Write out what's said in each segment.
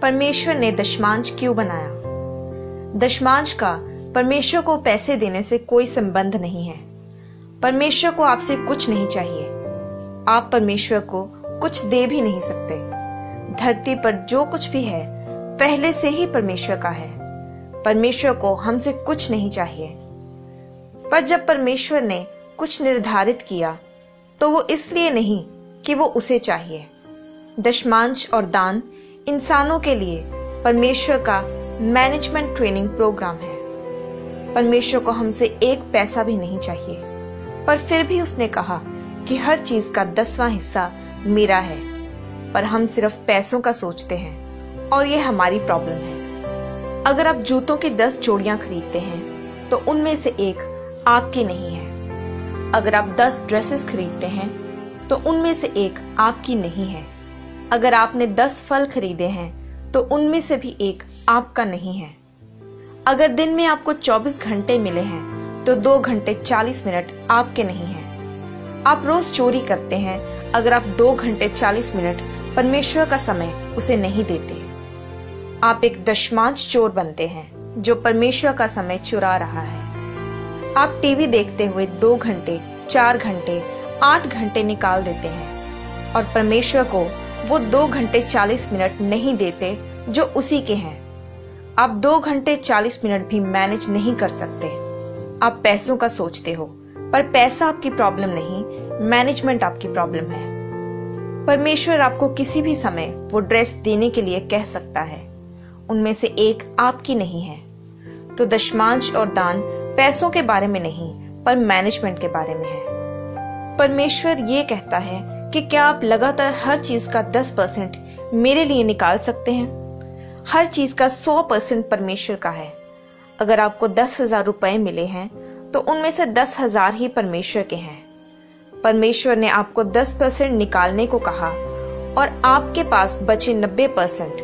परमेश्वर ने दशमांश क्यों बनाया? दशमांश का परमेश्वर को पैसे देने से कोई संबंध नहीं है। परमेश्वर को आपसे कुछ नहीं चाहिए। आप परमेश्वर को कुछ दे भी नहीं सकते। धरती पर जो कुछ भी है पहले से ही परमेश्वर का है। परमेश्वर को हमसे कुछ नहीं चाहिए। पर जब परमेश्वर ने कुछ निर्धारित किया तो वो इसलिए नहीं कि वो उसे चाहिए। दशमांश और दान इंसानों के लिए परमेश्वर का मैनेजमेंट ट्रेनिंग प्रोग्राम है। परमेश्वर को हमसे एक पैसा भी नहीं चाहिए, पर फिर भी उसने कहा कि हर चीज का 10वां हिस्सा मेरा है। पर हम सिर्फ पैसों का सोचते हैं और ये हमारी प्रॉब्लम है। अगर आप जूतों की 10 जोड़ियां खरीदते हैं तो उनमें से एक आपकी नहीं है। अगर आप 10 ड्रेसेस खरीदते हैं तो उनमें से एक आपकी नहीं है। अगर आपने 10 फल खरीदे हैं तो उनमें से भी एक आपका नहीं है। अगर दिन में आपको 24 घंटे मिले हैं तो 2 घंटे 40 मिनट आपके नहीं हैं। आप रोज चोरी करते हैं, अगर आप 2 घंटे 40 मिनट परमेश्वर का समय उसे नहीं देते। आप एक दशमांश चोर बनते हैं जो परमेश्वर का समय चुरा रहा है। आप टीवी देखते हुए 2 घंटे 4 घंटे 8 घंटे निकाल देते हैं और परमेश्वर को वो 2 घंटे 40 मिनट नहीं देते जो उसी के हैं। आप 2 घंटे 40 मिनट भी मैनेज नहीं कर सकते। आप पैसों का सोचते हो, पर पैसा आपकी प्रॉब्लम नहीं, मैनेजमेंट आपकी प्रॉब्लम है। परमेश्वर आपको किसी भी समय वो ड्रेस देने के लिए कह सकता है, उनमें से एक आपकी नहीं है। तो दशमांश और दान पैसों के बारे में नहीं, पर मैनेजमेंट के बारे में है। परमेश्वर ये कहता है कि क्या आप लगातार हर चीज का 10% मेरे लिए निकाल सकते हैं? हर चीज का 100% परमेश्वर का है। अगर आपको 10,000 रुपए मिले हैं तो उनमें से 10,000 ही परमेश्वर के हैं। परमेश्वर ने आपको 10% निकालने को कहा और आपके पास बचे 90%,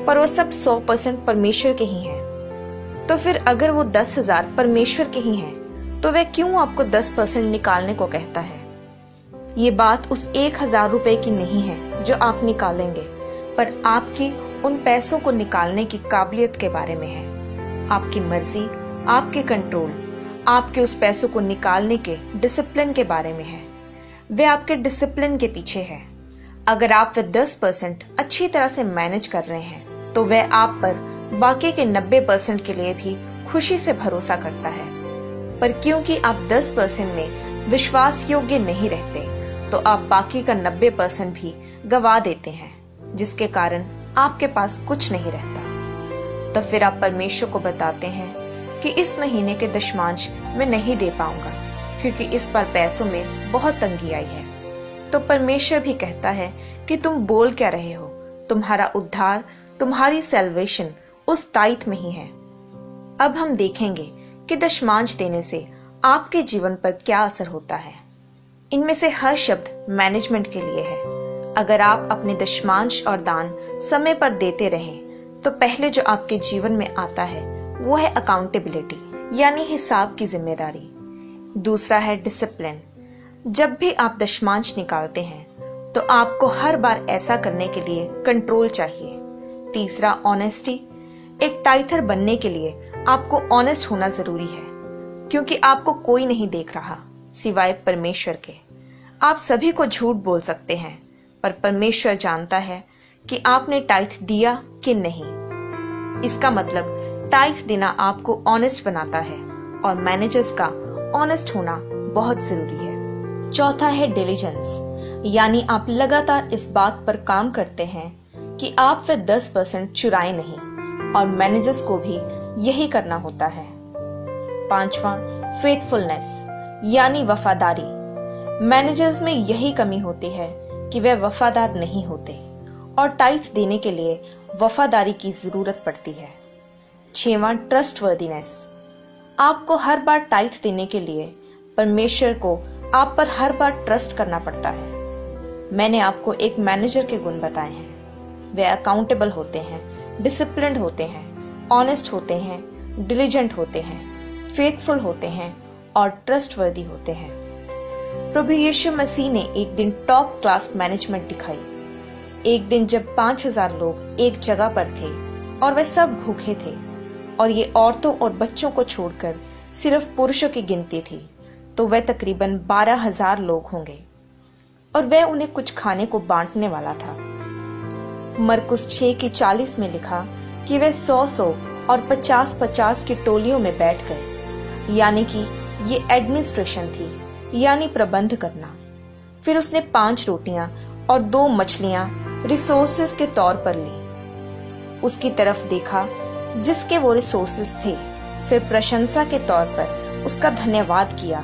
पर वो सब 100% परमेश्वर के ही हैं। तो फिर अगर वो 10,000 परमेश्वर के ही हैं तो वह क्यों आपको 10% निकालने को कहता है? ये बात उस 1,000 रुपए की नहीं है जो आप निकालेंगे, पर आपकी उन पैसों को निकालने की काबिलियत के बारे में है। आपकी मर्जी, आपके कंट्रोल, आपके उस पैसों को निकालने के डिसिप्लिन के बारे में है। वे आपके डिसिप्लिन के पीछे है। अगर आप वे 10% अच्छी तरह से मैनेज कर रहे हैं तो वह आप पर बाकी के 90% के लिए भी खुशी से भरोसा करता है। पर क्योंकि आप 10% में विश्वास योग्य नहीं रहते तो आप बाकी का 90% भी गवा देते हैं, जिसके कारण आपके पास कुछ नहीं रहता। तो फिर आप परमेश्वर को बताते हैं कि इस महीने के दशमांश मैं नहीं दे पाऊंगा क्योंकि इस बार पैसों में बहुत तंगी आई है। तो परमेश्वर भी कहता है कि तुम बोल क्या रहे हो? तुम्हारा उद्धार, तुम्हारी सैल्वेशन उस टाइथ में ही है। अब हम देखेंगे कि दशमांश देने से आपके जीवन पर क्या असर होता है। इनमें से हर शब्द मैनेजमेंट के लिए है। अगर आप अपने दशमांश और दान समय पर देते रहें तो पहले जो आपके जीवन में आता है वो है अकाउंटेबिलिटी, यानी हिसाब की जिम्मेदारी। दूसरा है डिसिप्लिन। जब भी आप दशमांश निकालते हैं तो आपको हर बार ऐसा करने के लिए कंट्रोल चाहिए। तीसरा ऑनेस्टी। एक टाइथर बनने के लिए आपको ऑनेस्ट होना जरूरी है, क्योंकि आपको कोई नहीं देख रहा सिवाय परमेश्वर के। आप सभी को झूठ बोल सकते हैं, पर परमेश्वर जानता है कि आपने टाइथ दिया कि नहीं। इसका मतलब टाइथ देना आपको ऑनेस्ट बनाता है और मैनेजर्स का ऑनेस्ट होना बहुत जरूरी है। चौथा है डिलीजेंस, यानी आप लगातार इस बात पर काम करते हैं कि आप वे 10% चुराए नहीं, और मैनेजर्स को भी यही करना होता है। पांचवा फेथफुलनेस, यानी वफादारी। मैनेजर्स में यही कमी होती है कि वे वफादार नहीं होते और टाइथ देने के लिए वफादारी की जरूरत पड़ती है। 6वां ट्रस्टवर्दीनेस। आपको हर बार टाइथ देने के लिए परमेश्वर को आप पर हर बार ट्रस्ट करना पड़ता है। मैंने आपको एक मैनेजर के गुण बताए हैं। वे अकाउंटेबल होते हैं, डिसिप्लिन्ड होते हैं, ऑनेस्ट होते हैं, डिलीजेंट होते हैं, फेथफुल होते हैं और ट्रस्टवर्दी होते हैं। प्रभु यीशु मसीह ने एक दिन टॉप क्लास मैनेजमेंट दिखाई। एक दिन जब 5000 लोग एक जगह पर थे और वे सब भूखे थे और ये औरतों और बच्चों को छोड़कर सिर्फ पुरुषों की गिनती थी, तो वह तकरीबन 12,000 लोग होंगे और वह उन्हें कुछ खाने को बांटने वाला था। मरकुस 6:40 में लिखा कि वे 100 और 50 की टोलियों में बैठ गए, यानी कि ये एडमिनिस्ट्रेशन थी, यानी प्रबंध करना। फिर उसने 5 रोटियां और 2 मछलियां रिसोर्सेज के तौर पर ली। उसकी तरफ देखा जिसके वो रिसोर्सेज थे, फिर प्रशंसा के तौर पर उसका धन्यवाद किया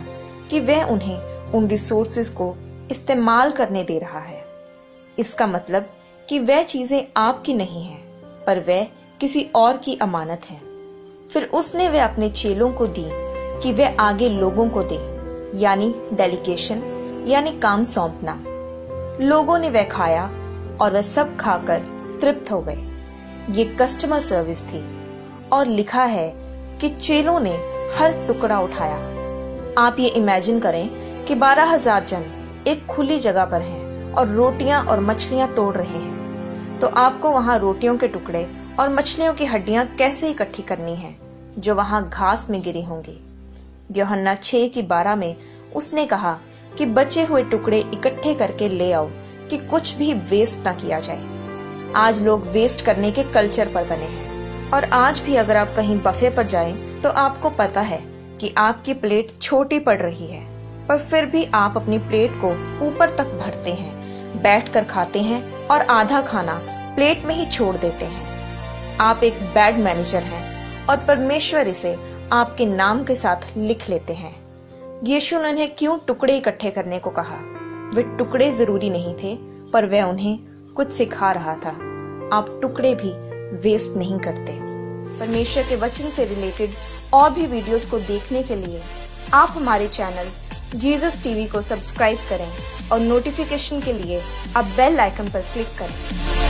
कि वह उन्हें उन रिसोर्सेज को इस्तेमाल करने दे रहा है। इसका मतलब कि वह चीजें आपकी नहीं हैं, पर वह किसी और की अमानत हैं। फिर उसने वे अपने चेलों को दी कि वे आगे लोगों को दे, यानी डेलीगेशन, यानी काम सौंपना। लोगों ने वह खाया और वह सब खाकर तृप्त हो गए। ये कस्टमर सर्विस थी और लिखा है कि चेलों ने हर टुकड़ा उठाया। आप ये इमेजिन करें कि 12,000 जन एक खुली जगह पर हैं और रोटियां और मछलियां तोड़ रहे हैं, तो आपको वहां रोटियों के टुकड़े और मछलियों की हड्डियां कैसे इकट्ठी करनी है जो वहां घास में गिरी होंगी। यूहन्ना 6:12 में उसने कहा कि बचे हुए टुकड़े इकट्ठे करके ले आओ कि कुछ भी वेस्ट ना किया जाए। आज लोग वेस्ट करने के कल्चर पर बने हैं और आज भी अगर आप कहीं बफे पर जाएं तो आपको पता है कि आपकी प्लेट छोटी पड़ रही है, पर फिर भी आप अपनी प्लेट को ऊपर तक भरते हैं, बैठकर खाते हैं और आधा खाना प्लेट में ही छोड़ देते हैं। आप एक बैड मैनेजर हैं और परमेश्वर इसे आपके नाम के साथ लिख लेते हैं। यीशु ने उन्हें क्यों टुकड़े इकट्ठे करने को कहा? वे टुकड़े जरूरी नहीं थे, पर वह उन्हें कुछ सिखा रहा था। आप टुकड़े भी वेस्ट नहीं करते। परमेश्वर के वचन से रिलेटेड और भी वीडियोस को देखने के लिए आप हमारे चैनल जीसस टीवी को सब्सक्राइब करें और नोटिफिकेशन के लिए आप बेल आइकन पर क्लिक करें।